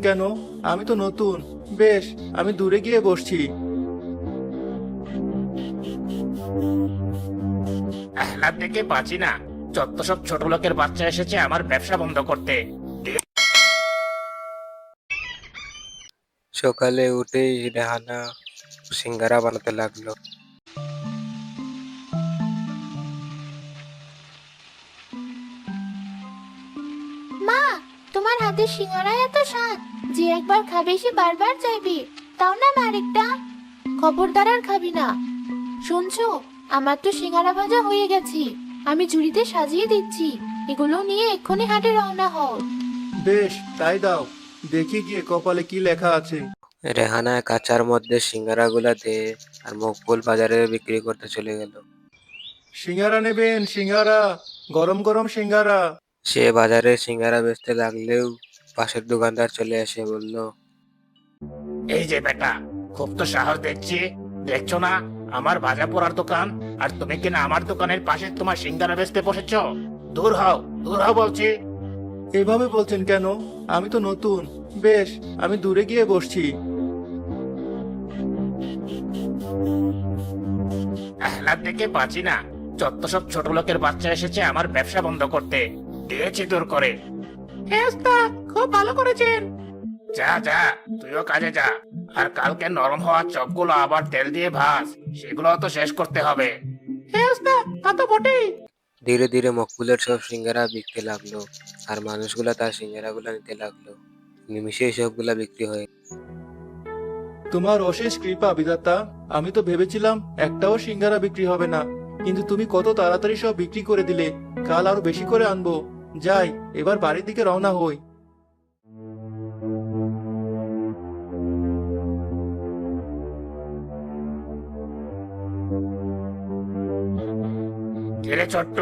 কেন? আমি তো নতুন। বেশ, আমি দূরে গিয়ে বসছি। আহ্লাদ দেখে বাঁচি না। যত সব ছোট লোকের বাচ্চা এসেছে আমার ব্যবসা বন্ধ করতে। সকালে উঠেই রেহানা সিঙ্গারা বানাতে লাগলো। মা, তোমার হাতের সিঙ্গারা এত স্বাদ যে একবার খাবে সে বারবার চাইবে। তাও না মা আরেকটা। খবরদার আর খাবি না। শুনছো, আমার তো সিঙ্গারা ভাজা হয়ে গেছে। আমি ঝুড়িতে সাজিয়ে দিচ্ছি। এগুলো নিয়ে এক্ষুনি হাটে রওনা হও। বেশ, তাই দাও। দেখি গিয়ে কপালে কি লেখা আছে। রেহানা কাঁচার মধ্যে সিঙ্গারাগুলা দিয়ে আর মকবুল বাজারে বিক্রি করতে চলে গেল। সিঙ্গারা নেবেন? সিঙ্গারা, গরম গরম সিঙ্গারা। সে বাজারে সিঙ্গারা বেচতে লাগলেও পাশের দোকানদার চলে এসে বলল, এই যে বেটা, খুব তো সাহস দেখছি। দেখছো না আমার ভাজা পোড়ার দোকান, আর তুমি কিনা আমার দোকানের পাশে তোমার সিঙ্গারা বেচতে বসেছ। দূর হও, দূর হও বলছি। এভাবে বলছেন কেন? আমি তো নতুন। বেশ, আমি দূরে গিয়ে বসছি। আহ্লাদ দেখে বাঁচি না। যত সব ছোট লোকের বাচ্চা এসেছে আমার ব্যবসা বন্ধ করতে। দিয়েছি দূর করে। হ্যাঁ ওস্তাদ, খুব ভালো করেছেন। যা যা, তুইও কাজে যা। আর কালকে নরম হওয়া চপগুলো আবার তেল দিয়ে ভাজ, সেগুলো তো শেষ করতে হবে। হ্যাঁ ওস্তাদ, তা তো বটেই। ধীরে ধীরে মকবুলের সব সিঙ্গারা বিকতে লাগলো আর মানুষগুলা তার সিঙ্গারাগুলা নিতে লাগলো। নিমিষেই সবগুলা বিক্রি হয়ে তোমার অশেষ কৃপা বিধাতা। আমি তো ভেবেছিলাম একটাও সিঙ্গারা বিক্রি হবে না, কিন্তু তুমি কত তাড়াতাড়ি সব বিক্রি করে দিলে। কাল আরো বেশি করে আনবো। যাই, এবার বাড়ির দিকে রওনা হই। ধীরে ছোট্ট,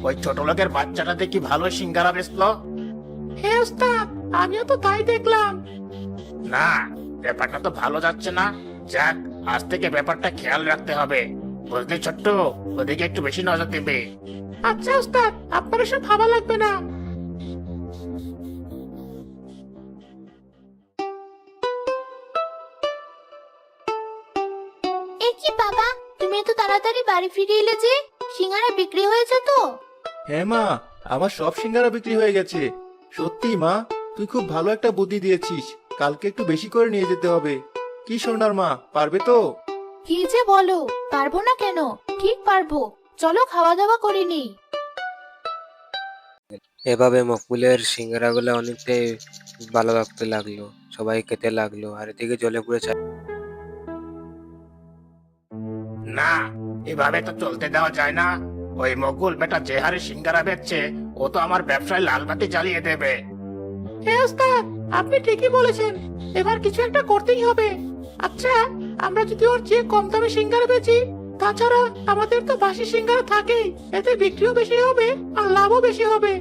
ওই ছোট লোকের বাচ্চাটা দেখি ভালো সিঙ্গারা বেচলো। হ্যাঁ ওস্তাদ, আমিও তো তাই দেখলাম। না, ব্যাপারটা তো ভালো যাচ্ছে না। যাক, আজ থেকে ব্যাপারটা খেয়াল রাখতে হবে। বুঝলি ছোট্ট, ওদিকে একটু বেশি নজর দেবে। আচ্ছা ওস্তাদ, আপনার এসব ভাবা লাগবে না। এ কি বাবা, তুমি এত তাড়াতাড়ি বাড়ি ফিরে এলে যে? সিঙ্গারা বিক্রি হয়েছে তো? হ্যাঁ মা, আমার সব সিঙ্গারা বিক্রি হয়ে গেছে। সত্যি মা, তুই খুব ভালো একটা বুদ্ধি দিয়েছিস। কালকে একটু বেশি করে নিয়ে যেতে হবে। কি সোনার মা, পারবে তো? কি যে বলো, পারবো না কেন? ঠিক পারবো। চলো খাওয়া দাওয়া করে নিই। এভাবে মকবুলের সিঙ্গারাগুলা অনেকটাই ভালো লাগতে লাগলো। সবাই খেতে লাগলো আর এদিকে জ্বলে পুড়ে না, এভাবে তো চলতে দেওয়া যায় না। ওই মকুল বেটা যে হারে সিঙ্গারা বেচছে, ও তো আমার ব্যবসায় লাল বাতি জ্বালিয়ে দেবে। হ্যাঁ ওস্তাদ, আপনি ঠিকই বলেছেন। এবার কিছু একটা করতেই হবে। আচ্ছা, আমরা যদি ওর চেয়ে কম দামে সিঙ্গারা বেচি, তাছাড়া আমাদের তো বাসি সিঙ্গারা থাকেই, এতে বিক্রিও বেশি হবে আর লাভও বেশি হবে।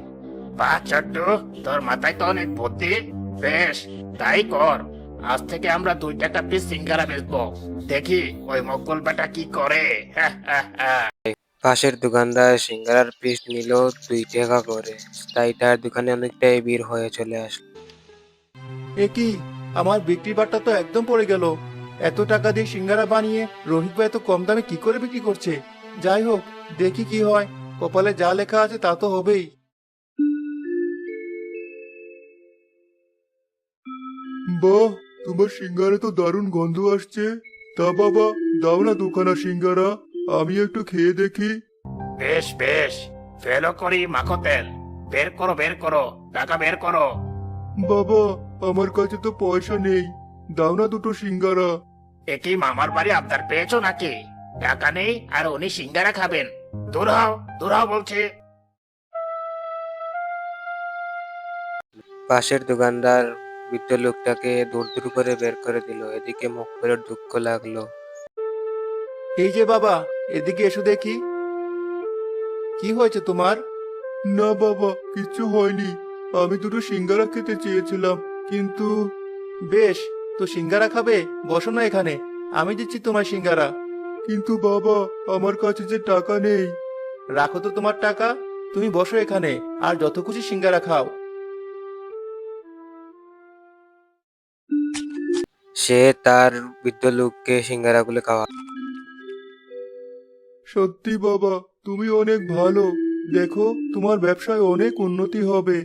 বাহ ছোট্ট, তোর মাথায় তো অনেক বুদ্ধি। বেশ, তাই কর। আজ থেকে আমরা 2 টাকা পিস সিঙ্গারা বেচবো। দেখি ওই মকবুল বেটা কি করে। পাশের দোকানদার সিঙ্গারার পিস নিল 2 টাকা করে। তাই তার দোকানে অনেকটাই ভিড় হয়ে চলে আসলো। এ কি, আমার বিক্রি বাট্টা তো একদম পড়ে গেল। এত টাকা দিয়ে সিঙ্গারা বানিয়ে রোহিত ভাই এত কম দামে কি করে বিক্রি করছে? যাই হোক, দেখি কি হয়। কপালে যা লেখা আছে তা তো হবেই। বাহ, তোমার সিঙ্গারে তো দারুণ গন্ধ আসছে। তা বাবা, দাও না দুখানা সিঙ্গারা, আমি একটু খেয়ে দেখি। বেশ বেশ, ফেলো করি মাখো তেল। বের করো বের করো, টাকা বের করো। বাবা, আমার কাছে তো পয়সা নেই। দাও না দুটো সিঙ্গারা। একই মামার বাড়ি আবদার পেয়েছো নাকি? টাকা নেই আর উনি সিঙ্গারা খাবেন? দূর হও বলছে। পাশের দোকানদার বৃদ্ধ লোকটাকে দূর দূর করে বের করে দিল। এদিকে মকবুলের দুঃখ লাগলো। এই যে বাবা, এদিকে এসো দেখি। কি হয়েছে তোমার? না বাবা, কিছু হয়নি। আমি দুটো সিঙ্গারা খেতে চেয়েছিলাম, কিন্তু... বেশ, তো সিঙ্গারা খাবে? বসো না এখানে, আমি দিচ্ছি তোমার সিঙ্গারা। কিন্তু বাবা, আমার কাছে যে টাকা নেই। রাখো তো তোমার টাকা। তুমি বসো এখানে আর যত খুশি সিঙ্গারা খাও। সে তার বৃদ্ধ লোককে সিঙ্গারাগুলো খাওয়া। সত্যি বাবা, তুমি অনেক ভালো। দেখো, তোমার ব্যবসায় অনেক উন্নতি হবে।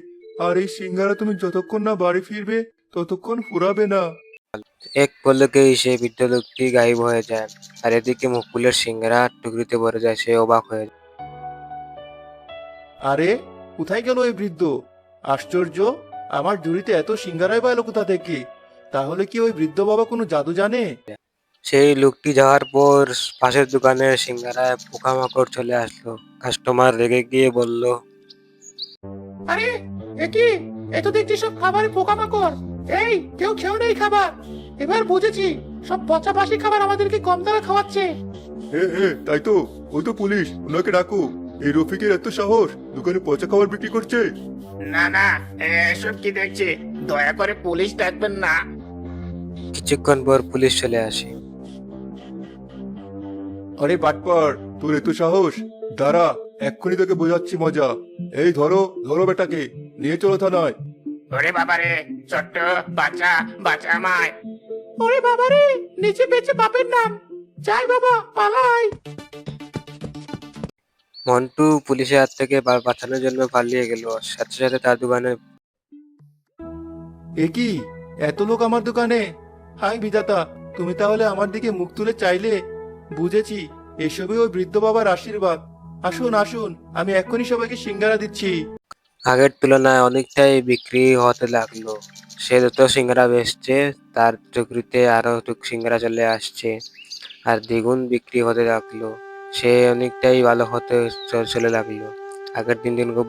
আর এই সিঙ্গারা তুমি যতক্ষণ না বাড়ি ফিরবে ততক্ষণ ফুরাবে না। এক পলকেই সে বৃদ্ধ লোকটি গায়েব হয়ে যায়। আর এদিকে মকবুলের সিঙ্গারা টুকরিতে ভরে যায়। সে অবাক হয়ে যায়। আরে, কোথায় গেল এই বৃদ্ধ? আশ্চর্য, আমার ঝুড়িতে এত সিঙ্গারাই বা এলো কোথা থেকে? তাহলে কি ওই বৃদ্ধ বাবা কোনো জাদু জানে? সেই লোকটি যাওয়ার পর পাশের দোকানের সিঙ্গারায় পোকামাকড় চলে আসলো। কাস্টমার রেগে গিয়ে বলল, আরে এ কি, এ তো দেখছি সব খাবারে পোকামাকড়। এই কেউ খেও নেই খাবার। এবার বুঝেছি, সব পচা বাসি খাবার আমাদেরকে কম দামে খাওয়াচ্ছে। তাই তো। ওই তো পুলিশ, ওনাকে ডাকো। এই রফিকের এত সাহস, দোকানে পচা খাবার বিক্রি করছে। না না, এসব কি দেখছি, দয়া করে পুলিশ ডাকবেন না। কিছুক্ষণ পর পুলিশ চলে আসে। আরে বাটপার, তোর এত সাহস! দাঁড়া, এক্ষুনি তোকে বোঝাচ্ছি মজা। এই ধরো ধরো বেটাকে, নিয়ে চলো থানায়। ওরে বাবারে, ছোট্ট বাচ্চা, বাচ্চা আমায়। ওরে বাবারে, নিচে বেঁচে বাপের নাম। যাই বাবা, পালাই। মন্টু পুলিশের হাত থেকে বাঁচানোর জন্য পালিয়ে গেল। সাথে সাথে তার দোকানে এ কি, এত লোক আমার দোকানে! হাই বিধাতা, তুমি তাহলে আমার দিকে মুখ তুলে চাইলে। বুঝেছি, এসবই ওই বৃদ্ধ বাবার আশীর্বাদ। আসুন আসুন, আমি এক্ষুনি সবাইকে সিঙ্গারা দিচ্ছি। আগের তুলনায় অনেকটাই বিক্রি হতে লাগলো। সে যত সিঙ্গারা বেচছে তার টুকরিতে আরো সিঙ্গারা চলে আসছে। আর দ্বিগুণ বিক্রি হতে লাগলো। সে অনেকটাই ভালো হতে চলে লাগলো। আগের দিন খুব